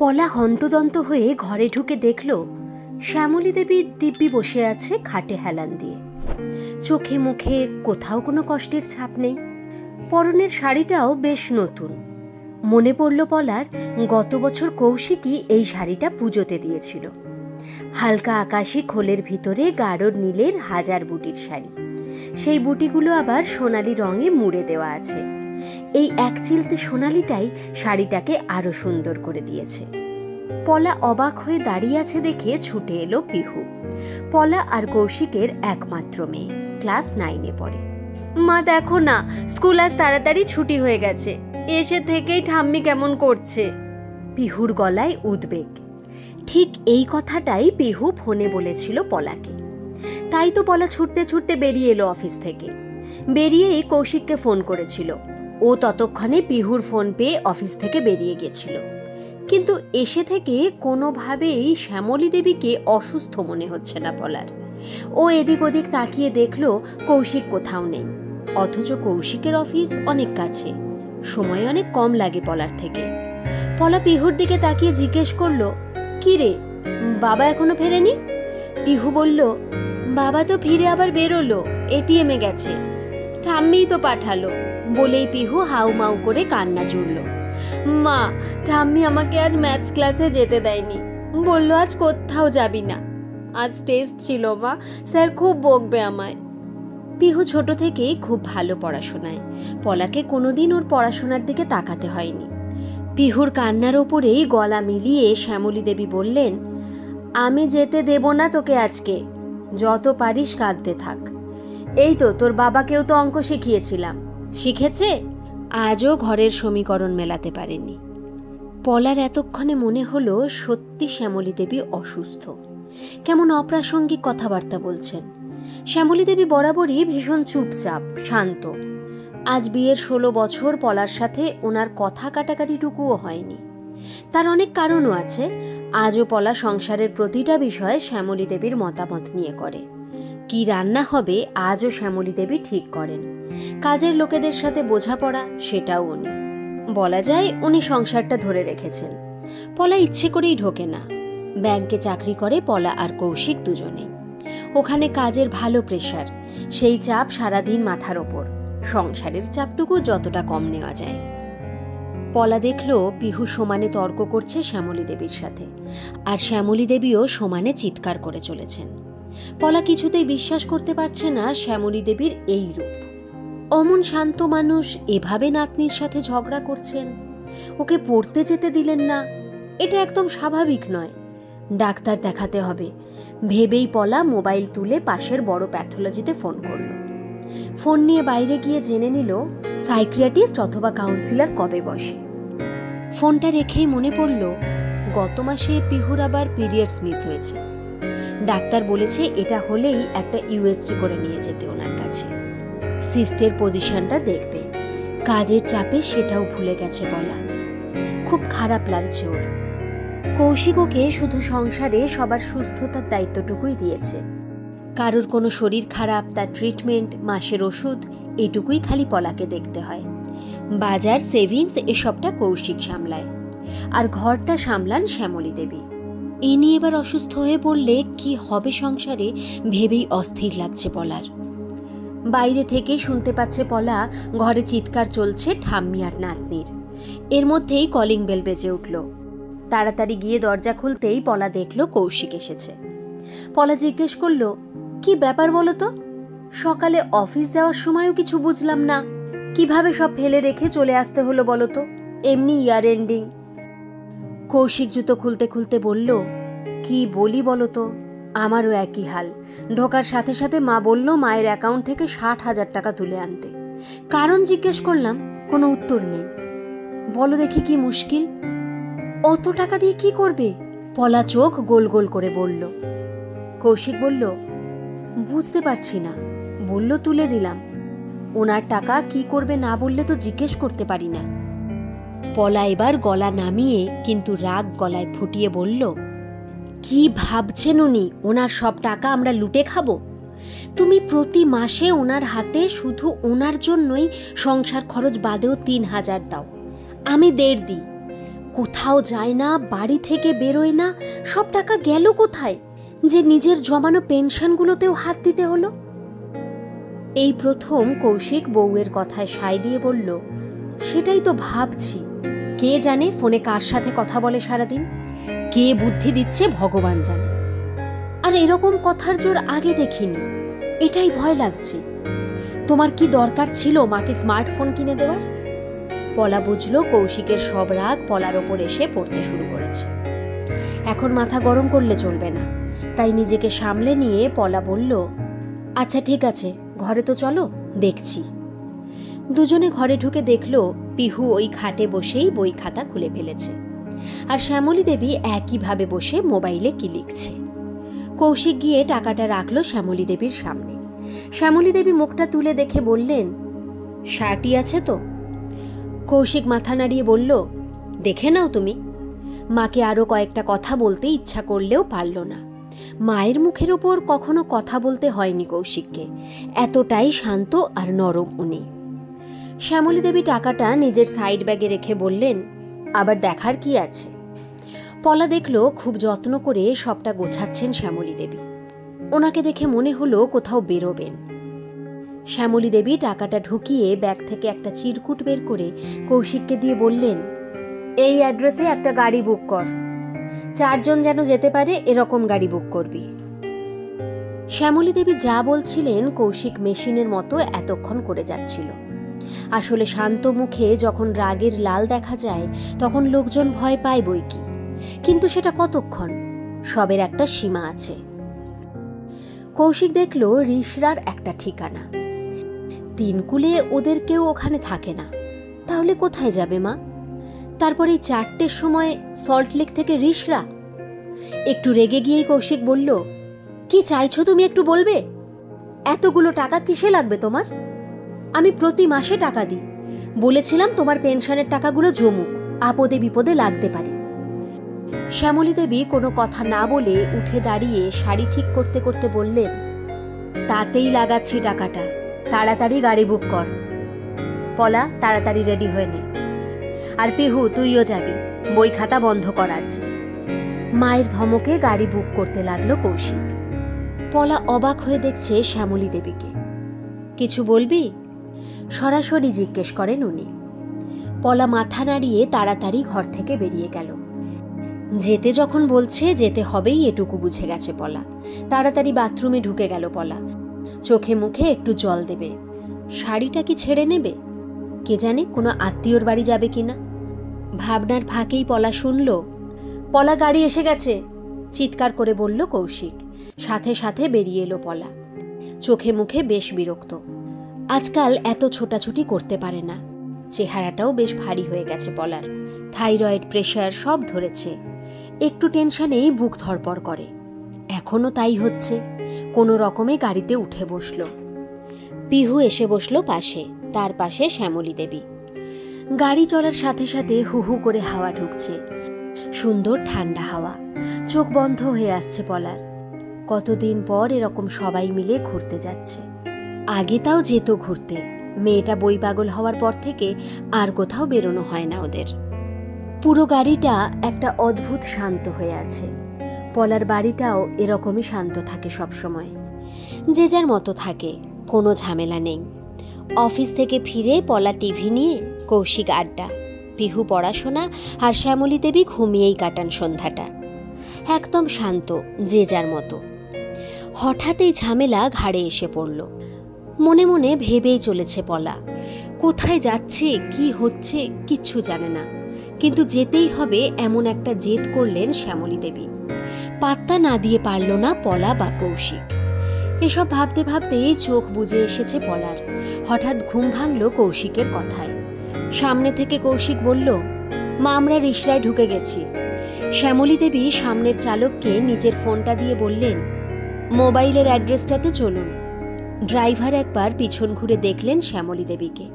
পলা হন্তদন্ত হয়ে ঘরে ঢুকে দেখল শ্যামলী দেবী দিব্যি বসে আছে খাটে হেলান দিয়ে। চোখে মুখে কোথাও কোনো কষ্টের ছাপ নেই। পরনের শাড়িটাও বেশ নতুন। মনে পড়ল পলার গত বছর কৌশিকই এই শাড়িটা পুজোতে দিয়েছিল। হালকা আকাশি খোলের ভিতরে গাঢ় নীলের হাজার বুটির শাড়ি। সেই বুটিগুলো আবার সোনালি রঙে মুড়ে দেওয়া আছে। এই এক চিলতে সোনালিটাই শাড়িটাকে আরো সুন্দর করে দিয়েছে। পলা অবাক হয়ে দাঁড়িয়ে আছে দেখে ছুটে এলো পিহু। পলা আর কৌশিকের একমাত্র মেয়ে, ক্লাস 9-এ পড়ে। মা দেখো না, স্কুল আজ তাড়াতাড়ি ছুটি হয়ে গেছে, এসে থেকেই ঠাম্মি কেমন করছে। পিহুর গলায় উদ্বেগ। ঠিক এই কথাটাই পিহু ফোনে বলেছিল পলাকে। তাই তো পলা ছুটতে ছুটতে বেরিয়ে এলো অফিস থেকে। বেরিয়েই কৌশিককে ফোন করেছিল। ও ততক্ষণে পিহুর ফোন পেয়ে অফিস থেকে বেরিয়ে গেছিল। কিন্তু এসে থেকে কোনোভাবেই শ্যামলী দেবীকে অসুস্থ মনে হচ্ছে না পলার। ও এদিক ওদিক তাকিয়ে দেখলো কৌশিক কোথাও নেই। অথচ কৌশিকের অফিস অনেক কাছে, সময় অনেক কম লাগে পলার থেকে। পলা পিহুর দিকে তাকিয়ে জিজ্ঞেস করলো, কি রে, বাবা এখনো ফেরেনি? পিহু বলল, বাবা তো ফিরে আবার বেরোলো, এটিএমে গেছে, ঠাম্মিই তো পাঠালো। বলেই পিহু হাউমাউ করে কান্না জুড়ল। মা, ঠাম্মি আমাকে আজ ম্যাথস ক্লাসে যেতে দেয়নি, বলল আজ কোথাও যাবি না, আজ টেস্ট ছিল মা, স্যার খুব বকবে আমায়। পিহু ছোট থেকেই খুব ভালো পড়াশোনায়। পলাকে কোনোদিন ওর পড়াশোনার দিকে তাকাতে হয়নি। পিহুর কান্নার ওপরেই গলা মিলিয়ে শ্যামলী দেবী বললেন, আমি যেতে দেব না তোকে আজকে, যত পারিস কাঁদতে থাক। এই তো তোর বাবাকেও তো অঙ্ক শিখিয়েছিলাম, শিখেছে, আজও ঘরের সমীকরণ মেলাতে পারেনি। পলার এতক্ষণে মনে হলো সত্যি শ্যামলী দেবী অসুস্থ, কেমন অপ্রাসঙ্গিক কথাবার্তা বলছেন। শ্যামলী দেবী বরাবরই ভীষণ চুপচাপ শান্ত। আজ বিয়ের 16 বছর পলার সাথে ওনার কথা কাটাকাটিটুকুও হয়নি। তার অনেক কারণও আছে। আজও পলা সংসারের প্রতিটা বিষয়ে শ্যামলী দেবীর মতামত নিয়ে করে। কি রান্না হবে আজও শ্যামলী দেবী ঠিক করেন। কাজের লোকেদের সাথে বোঝাপড়া, সেটাও উনি। বলা যায় উনি সংসারটা ধরে রেখেছেন। পলা ইচ্ছে করেই ঢোকে না। ব্যাংকে চাকরি করে পলা আর কৌশিক দুজনেই। ওখানে কাজের ভালো প্রেসার, সেই চাপ সারাদিন মাথার ওপর। সংসারের চাপটুকু যতটা কম নেওয়া যায়। পলা দেখলো পিহু সমানে তর্ক করছে শ্যামলী দেবীর সাথে, আর শ্যামলী দেবীও সমানে চিৎকার করে চলেছেন। পলা কিছুতেই বিশ্বাস করতে পারছে না শ্যামলী দেবীর এই রূপ। অমন শান্ত মানুষ এভাবে নাতনির সাথে ঝগড়া করছেন। ওকে পড়তে যেতে দিলেন না, এটা একদম স্বাভাবিক নয়। ডাক্তার দেখাতে হবে ভেবেই পলা মোবাইল তুলে পাশের বড় প্যাথোলজিতে ফোন করল। ফোন নিয়ে বাইরে গিয়ে জেনে নিল সাইকিয়াট্রিস্ট অথবা কাউন্সিলর কবে বসে। ফোনটা রেখেই মনে পড়ল গত মাসে পিহুর আবার পিরিয়ডস মিস হয়েছে। ডাক্তার বলেছে এটা হলেই একটা ইউএসজি করে নিয়ে যেতে ওনার কাছে। সিস্টের পজিশনটা দেখবে। কাজের চাপে সেটাও ভুলে গেছে বলা। খুব খারাপ লাগছে ওর। কৌশিক ওকে শুধু সংসারে সবার সুস্থতার দায়িত্বটুকুই দিয়েছে। কারোর কোনো শরীর খারাপ, তার ট্রিটমেন্ট, মাসের ওষুধ, এটুকুই খালি পলাকে দেখতে হয়। বাজার, সেভিংস এসবটা কৌশিক সামলায়, আর ঘরটা সামলান শ্যামলী দেবী। ইনি এবার অসুস্থ হয়ে পড়লে কি হবে সংসারে ভেবেই অস্থির লাগছে পলার। বাইরে থেকে শুনতে পাচ্ছে পলা ঘরে চিৎকার চলছে ঠাম্মি আর নাতনির। এর মধ্যেই কলিং বেল বেজে উঠল। তাড়াতাড়ি গিয়ে দরজা খুলতেই পলা দেখল কৌশিক এসেছে। পলা জিজ্ঞেস করলো, কি ব্যাপার বলো তো? সকালে অফিস যাওয়ার সময়ও কিছু বুঝলাম না, কিভাবে সব ফেলে রেখে চলে আসতে হলো বলো তো, এমনি ইয়ার এন্ডিং। কৌশিক জুতো খুলতে খুলতে বলল, কি বলি বলো তো, আমারও একই হাল। ঢোকার সাথে সাথে মা বলল মায়ের অ্যাকাউন্ট থেকে 60,000 টাকা তুলে আনতে। কারণ জিজ্ঞেস করলাম, কোনো উত্তর নেই। বলো দেখি কি মুশকিল? অত টাকা দিয়ে কি করবে? পলা চোখ গোল গোল করে বলল। কৌশিক বলল, বুঝতে পারছি না, বলল তুলে দিলাম। ওনার টাকা কি করবে না বললে তো জিজ্ঞেস করতে পারি না। পলা এবার গলা নামিয়ে কিন্তু রাগ গলায় ফুটিয়ে বলল, কি ভাবছেন উনি ওনার সব টাকা আমরা লুটে খাবো? তুমি প্রতি মাসে ওনার হাতে শুধু ওনার জন্যই সংসার খরচ বাদেও 3,000 দাও, আমি 1.5 দিই। কোথাও যায় না, বাড়ি থেকে বেরোয় না, সব টাকা গেল কোথায় যে নিজের জমানো পেনশনগুলোতেও হাত দিতে হলো। এই প্রথম কৌশিক বউয়ের কথায় সায় দিয়ে বলল, সেটাই তো ভাবছি, কে জানে ফোনে কার সাথে কথা বলে সারাদিন, কে বুদ্ধি দিচ্ছে ভগবান জানে। আর এরকম কথার জোর আগে দেখিনি, এটাই ভয় লাগছে। তোমার কি দরকার ছিল মাকে স্মার্টফোন কিনে দেওয়ার? পলা বুঝলো কৌশিকের সব রাগ পলার ওপর এসে পড়তে শুরু করেছে। এখন মাথা গরম করলে চলবে না, তাই নিজেকে সামলে নিয়ে পলা বলল, আচ্ছা ঠিক আছে, ঘরে তো চলো, দেখছি। দুজনে ঘরে ঢুকে দেখল পিহু ওই খাটে বসেই বই খাতা খুলে ফেলেছে, আর শ্যামলী দেবী একইভাবে বসে মোবাইলে কি লিখছে। কৌশিক গিয়ে টাকাটা রাখলো শ্যামলী দেবীর সামনে। শ্যামলী দেবী মুখটা তুলে দেখে বললেন, শার্টই আছে তো? কৌশিক মাথা নাড়িয়ে বলল, দেখে নাও তুমি। মাকে আরো কয়েকটা কথা বলতে ইচ্ছা করলেও পারল না। মায়ের মুখের ওপর কখনো কথা বলতে হয়নি কৌশিককে, এতটাই শান্ত আর নরম উনি। শ্যামলী দেবী টাকাটা নিজের সাইড ব্যাগে রেখে বললেন, আবার দেখার কি আছে? পলা দেখল খুব যত্ন করে সবটা গোছাচ্ছেন শ্যামলী দেবী। ওনাকে দেখে মনে হলো কোথাও বেরোবেন। শ্যামলী দেবী টাকাটা ঢুকিয়ে ব্যাগ থেকে একটা চিরকুট বের করে কৌশিককে দিয়ে বললেন, এই অ্যাড্রেসে একটা গাড়ি বুক কর, 4 জন যেন যেতে পারে এরকম গাড়ি বুক করবি। শ্যামলী দেবী যা বলছিলেন কৌশিক মেশিনের মতো এতক্ষণ করে যাচ্ছিল। আসলে শান্ত মুখে যখন রাগের লাল দেখা যায় তখন লোকজন ভয় পায় বই কি, কিন্তু সেটা কতক্ষণ, সবের একটা সীমা আছে। কৌশিক দেখল রিশরার একটা ঠিকানা। 3 কুলে ওদের কেউ ওখানে থাকে না, তাহলে কোথায় যাবে মা? তারপরে 4টের সময় সল্টলেক থেকে রিশরা। একটু রেগে গিয়েই কৌশিক বলল, কি চাইছো তুমি একটু বলবে? এতগুলো টাকা কিসে লাগবে তোমার? আমি প্রতি মাসে টাকা দিই, বলেছিলাম তোমার পেনশনের টাকাগুলো জমুক, আপদে বিপদে লাগতে পারে। শ্যামলী দেবী কোনো কথা না বলে উঠে দাঁড়িয়ে শাড়ি ঠিক করতে করতে বললেন, তাতেই লাগাচ্ছি টাকাটা, তাড়াতাড়ি গাড়ি বুক কর। পলা, তাড়াতাড়ি রেডি হয়ে নে। আর পিহু, তুইও যাবি, বই খাতা বন্ধ কর আজ। মায়ের ধমকে গাড়ি বুক করতে লাগলো কৌশিক। পলা অবাক হয়ে দেখছে শ্যামলী দেবীকে। কিছু বলবি? সরাসরি জিজ্ঞেস করেন উনি। পলা মাথা নাড়িয়ে তাড়াতাড়ি ঘর থেকে বেরিয়ে গেল। যেতে যখন বলছে যেতে হবেই এটুকু বুঝে গেছে পলা। তাড়াতাড়ি বাথরুমে ঢুকে গেল পলা। চোখে মুখে একটু জল দেবে। শাড়িটা কি ছেড়ে নেবে? কে জানে কোনো আত্মীয়র বাড়ি যাবে কিনা। ভাবনার ফাঁকেই পলা শুনল, পলা, গাড়ি এসে গেছে, চিৎকার করে বলল কৌশিক। সাথে সাথে বেরিয়ে এলো পলা। চোখে মুখে বেশ বিরক্ত। আজকাল এত ছোটাছুটি করতে পারে না। চেহারাটাও বেশ ভারী হয়ে গেছে পলার। থাইরয়েড, প্রেশার সব ধরেছে। একটু টেনশনেই বুক ধড়পড় করে। এখনো তাই হচ্ছে। কোনো রকমে গাড়িতে উঠে বসল। পিহু এসে বসল পাশে, তার পাশে শ্যামলী দেবী। গাড়ি চলার সাথে সাথে হু হু করে হাওয়া ঢুকছে, সুন্দর ঠান্ডা হাওয়া। চোখ বন্ধ হয়ে আসছে পলার। কতদিন পর এরকম সবাই মিলে ঘুরতে যাচ্ছে। আগে তাও যেত ঘুরতে, মেয়েটা বই পাগল হওয়ার পর থেকে আর কোথাও বেরোনো হয় না ওদের। পুরো গাড়িটা একটা অদ্ভুত শান্ত হয়ে আছে। পলার বাড়িটাও এরকমই শান্ত থাকে সবসময়। যে যার মতো থাকে, কোনো ঝামেলা নেই। অফিস থেকে ফিরে পলা টিভি নিয়ে, কৌশিক আড্ডা, পিহু পড়াশোনা, আর শ্যামলী দেবী ঘুমিয়েই কাটান সন্ধ্যাটা। একদম শান্ত, যে যার মতো। হঠাৎ এই ঝামেলা ঘাড়ে এসে পড়ল। মনে মনে ভেবেই চলেছে পলা। কোথায় যাচ্ছে, কি হচ্ছে কিচ্ছু জানে না, কিন্তু যেতেই হবে এমন একটা জেদ করলেন শ্যামলী দেবী। পাত্তা না দিয়ে পারল না পলা বা কৌশিক। এসব ভাবতে ভাবতেই চোখ বুজে এসেছে পলার। হঠাৎ ঘুম ভাঙল কৌশিকের কথায়। সামনে থেকে কৌশিক বলল, মা, আমরা রিশরায় ঢুকে গেছি। শ্যামলী দেবী সামনের চালককে নিজের ফোনটা দিয়ে বললেন, মোবাইলের অ্যাড্রেসটাতে চলুন। ড্রাইভার একবার পিছন ঘুরে দেখলেন শ্যামলী দেবীকে।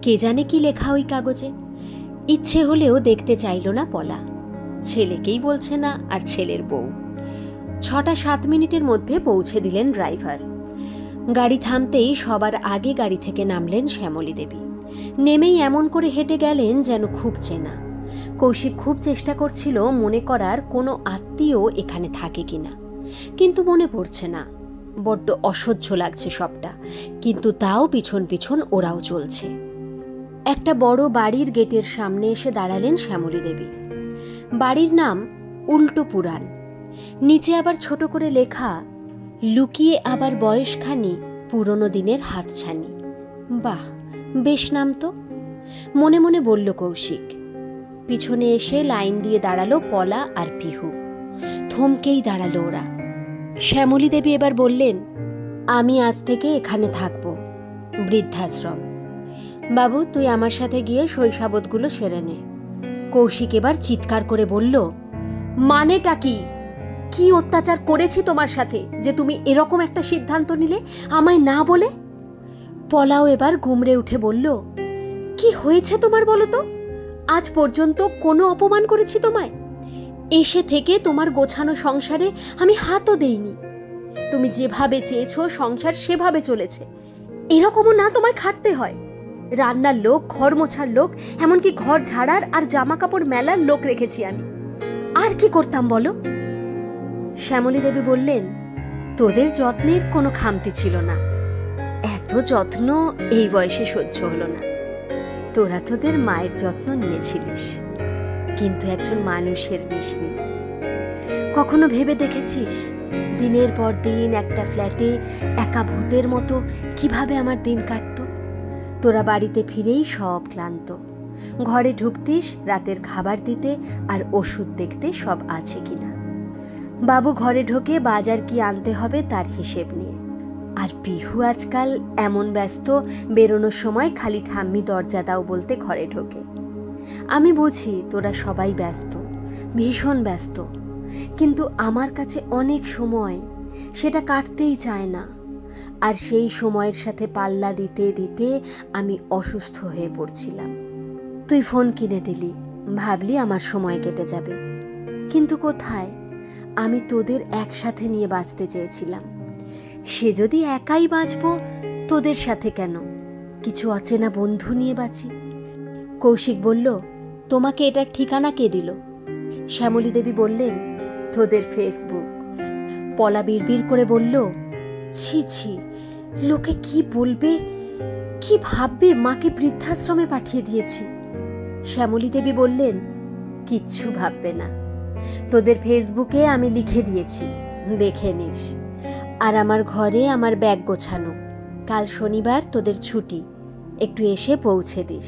কে জানে কি লেখা ওই কাগজে। ইচ্ছে হলেও দেখতে চাইল না পলা। ছেলেকেই বলছে না, আর ছেলের বউ। 6-7 মিনিটের মধ্যে পৌঁছে দিলেন ড্রাইভার। গাড়ি থামতেই সবার আগে গাড়ি থেকে নামলেন শ্যামলী দেবী। নেমেই এমন করে হেঁটে গেলেন যেন খুব চেনা। কৌশিক খুব চেষ্টা করছিল মনে করার কোনো আত্মীয় এখানে থাকে কিনা, কিন্তু মনে পড়ছে না। বড্ড অসহ্য লাগছে সবটা, কিন্তু তাও পিছন পিছন ওরাও চলছে। একটা বড় বাড়ির গেটের সামনে এসে দাঁড়ালেন শ্যামলী দেবী। বাড়ির নাম উল্টো পুরাণ, নিচে আবার ছোট করে লেখা, লুকিয়ে আবার বয়সখানি পুরনো দিনের হাতছানি। বাহ, বেশ নাম তো, মনে মনে বলল কৌশিক। পিছনে এসে লাইন দিয়ে দাঁড়ালো পলা আর পিহু। থমকেই দাঁড়ালো ওরা। শ্যামলী দেবী এবার বললেন, আমি আজ থেকে এখানে থাকবো, বৃদ্ধাশ্রম। বাবু, তুই আমার সাথে গিয়ে শৈশাবতগুলো সেরে নে। কৌশিক এবার চিৎকার করে বলল, মানেটা কি? কি অত্যাচার করেছি তোমার সাথে যে তুমি এরকম একটা সিদ্ধান্ত নিলে আমায় না বলে? পলাও এবার গুমড়ে উঠে বলল, কি হয়েছে তোমার বলো তো? আজ পর্যন্ত কোনো অপমান করেছি তোমায়? এসে থেকে তোমার গোছানো সংসারে আমি হাতও দেইনি। তুমি যেভাবে চেয়েছো সংসার সেভাবে চলেছে। এরকমও না তোমায় খাটতে হয়। রান্নার লোক, ঘর মোছার লোক, এমনকি ঘর ঝাড়ার আর জামা কাপড় মেলার লোক রেখেছি আমি। আর কি করতাম বলো? শ্যামলী দেবী বললেন, তোদের যত্নের কোনো খামতি ছিল না। এত যত্ন এই বয়সে সহ্য হলো না। তোরা তোদের মায়ের যত্ন নিয়েছিলিস, কিন্তু একজন মানুষের নিসনি। কখনো ভেবে দেখেছিস দিনের পর দিন একটা ফ্ল্যাটে একা ভূতের মতো কিভাবে আমার দিন কাটত? তোরা বাড়িতে ফিরেই সব ক্লান্ত। ঘরে ঢুকতিস রাতের খাবার দিতে আর ওষুধ দেখতে সব আছে কিনা। বাবু ঘরে ঢোকে বাজার কি আনতে হবে তার হিসেব নিয়ে। আর পিহু আজকাল এমন ব্যস্ত, বেরোনোর সময় খালি ঠাম্মি দরজা দাও বলতে ঘরে ঢোকে। আমি বুঝি তোরা সবাই ব্যস্ত, ভীষণ ব্যস্ত, কিন্তু আমার কাছে অনেক সময় সেটা কাটতেই চায় না। আর সেই সময়ের সাথে পাল্লা দিতে দিতে আমি অসুস্থ হয়ে পড়ছিলাম। তুই ফোন কিনে দিলি, ভাবলি আমার সময় কেটে যাবে, কিন্তু কোথায়? আমি তোদের একসাথে নিয়ে বাঁচতে চেয়েছিলাম। সে যদি একাই বাঁচবো, তোদের সাথে কেন? কিছু অচেনা বন্ধু নিয়ে বাঁচি। কৌশিক বলল, তোমাকে এটার ঠিকানা কে দিল? শ্যামলী দেবী বললেন, তোদের ফেসবুক। পলা বিড়বিড় করে বলল, ছি ছি, লোকে কি বলবে, কি ভাববে? মাকে বৃদ্ধাশ্রমে পাঠিয়ে দিয়েছি। শ্যামলী দেবী বললেন, কিচ্ছু ভাববে না। তোদের ফেসবুকে আমি লিখে দিয়েছি, দেখে নিস। আর আমার ঘরে আমার ব্যাগ গোছানো। কাল শনিবার তোদের ছুটি, একটু এসে পৌঁছে দিস।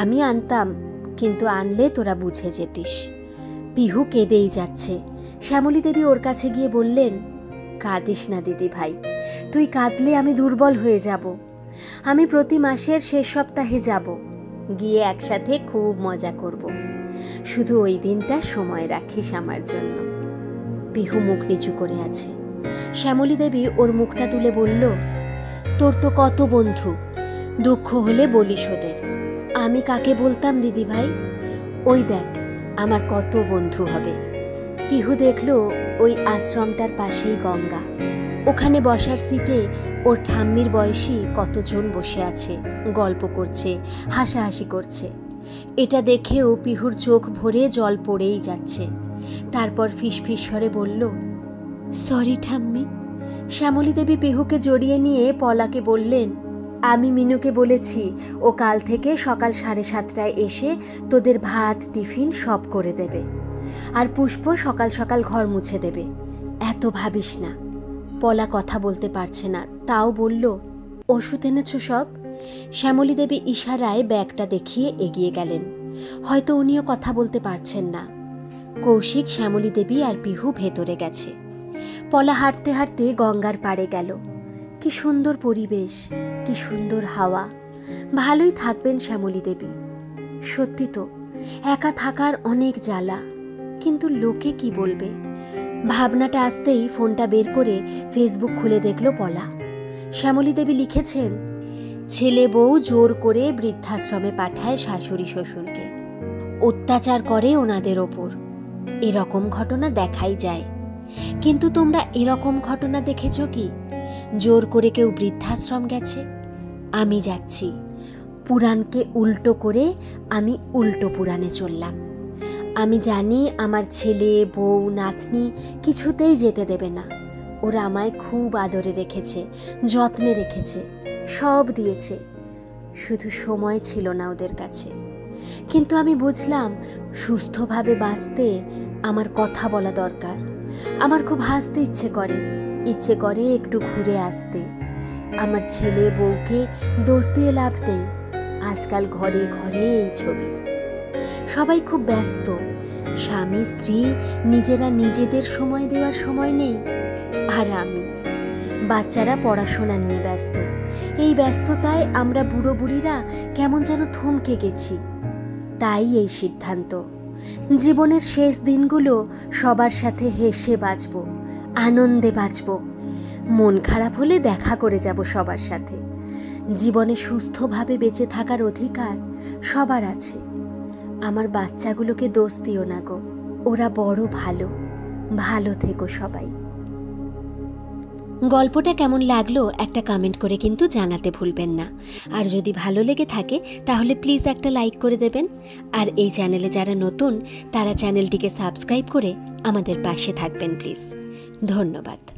আমি আনতাম, কিন্তু আনলে তোরা বুঝে যেতিস। পিহু কেঁদেই যাচ্ছে। শ্যামলী দেবী ওর কাছে গিয়ে বললেন, কাঁদিস না দিদি ভাই, তুই কাঁদলে আমি দুর্বল হয়ে যাব। আমি প্রতি মাসের শেষ সপ্তাহে যাব, গিয়ে একসাথে খুব মজা করব। শুধু ওই দিনটা সময় রাখিস আমার জন্য। পিহু মুখ নিচু করে আছে। শ্যামলী দেবী ওর মুখটা তুলে বলল, তোর তো কত বন্ধু, দুঃখ হলে বলিস ওদের। আমি কাকে বলতাম দিদি ভাই? ওই দেখ আমার কত বন্ধু হবে। পিহু দেখলো ওই আশ্রমটার পাশেই গঙ্গা। ওখানে বসার সিটে ওর ঠাম্মির বয়সী কতজন বসে আছে, গল্প করছে, হাসাহাসি করছে। এটা দেখেও পিহুর চোখ ভরে জল পড়েই যাচ্ছে। তারপর ফিসফিস স্বরে বলল, সরি ঠাম্মি। শ্যামলী দেবী পিহুকে জড়িয়ে নিয়ে পলাকে বললেন, আমি মিনুকে বলেছি ও কাল থেকে সকাল 7:30টায় এসে তোদের ভাত টিফিন সব করে দেবে। আর পুষ্প সকাল সকাল ঘর মুছে দেবে। এত ভাবিস না। পলা কথা বলতে পারছে না, তাও বলল, ওষুধ এনেছো সব? শ্যামলী দেবী ইশারায় ব্যাগটা দেখিয়ে এগিয়ে গেলেন। হয়তো উনিও কথা বলতে পারছেন না। কৌশিক, শ্যামলী দেবী আর পিহু ভেতরে গেছে। পলা হাঁটতে হাঁটতে গঙ্গার পাড়ে গেল। কি সুন্দর পরিবেশ, কি সুন্দর হাওয়া। ভালোই থাকবেন শ্যামলী দেবী। সত্যি তো, একা থাকার অনেক জ্বালা, কিন্তু লোকে কি বলবে? ভাবনাটা আসতেই ফোনটা বের করে ফেসবুক খুলে দেখল পলা। শ্যামলী দেবী লিখেছেন, ছেলে বউ জোর করে বৃদ্ধাশ্রমে পাঠায় শাশুড়ি শ্বশুরকে, অত্যাচার করে ওনাদের ওপর। এরকম ঘটনা দেখাই যায়, কিন্তু তোমরা এরকম ঘটনা দেখেছ কি? জোর করে কেউ বৃদ্ধাশ্রম গেছে? আমি যাচ্ছি, পুরাণকে উল্টো করে আমি উল্টো পুরাণে চললাম। আমি জানি আমার ছেলে, বউ, নাতনি কিছুতেই যেতে দেবে না। ওরা আমায় খুব আদরে রেখেছে, যত্নে রেখেছে, সব দিয়েছে, শুধু সময় ছিল না ওদের কাছে। কিন্তু আমি বুঝলাম সুস্থভাবে বাঁচতে আমার কথা বলা দরকার। আমার খুব হাসতে ইচ্ছে করে একটু ঘুরে আসতে। আমার ছেলে বউকে দোষ দিয়ে লাভ নেই, আজকাল ঘরে ঘরে এই ছবি। সবাই খুব ব্যস্ত, স্বামী স্ত্রী নিজেরা নিজেদের সময় দেওয়ার সময় নেই। আর আমি, বাচ্চারা পড়াশোনা নিয়ে ব্যস্ত। এই ব্যস্ততায় আমরা বুড়ো বুড়িরা কেমন যেন থমকে গেছি। তাই এই সিদ্ধান্ত, জীবনের শেষ দিনগুলো সবার সাথে হেসে বাঁচব, আনন্দে বাঁচব। মন খারাপ হলে দেখা করে যাব সবার সাথে। জীবনে সুস্থভাবে বেঁচে থাকার অধিকার সবার আছে। আমার বাচ্চাগুলোকে দোষ দিও না গো, ওরা বড় ভালো। ভালো থেকো সবাই। গল্পটা কেমন লাগলো একটা কমেন্ট করে কিন্তু জানাতে ভুলবেন না। আর যদি ভালো লেগে থাকে তাহলে প্লিজ একটা লাইক করে দেবেন। আর এই চ্যানেলে যারা নতুন তারা চ্যানেলটিকে সাবস্ক্রাইব করে আমাদের পাশে থাকবেন প্লিজ। ধন্যবাদ।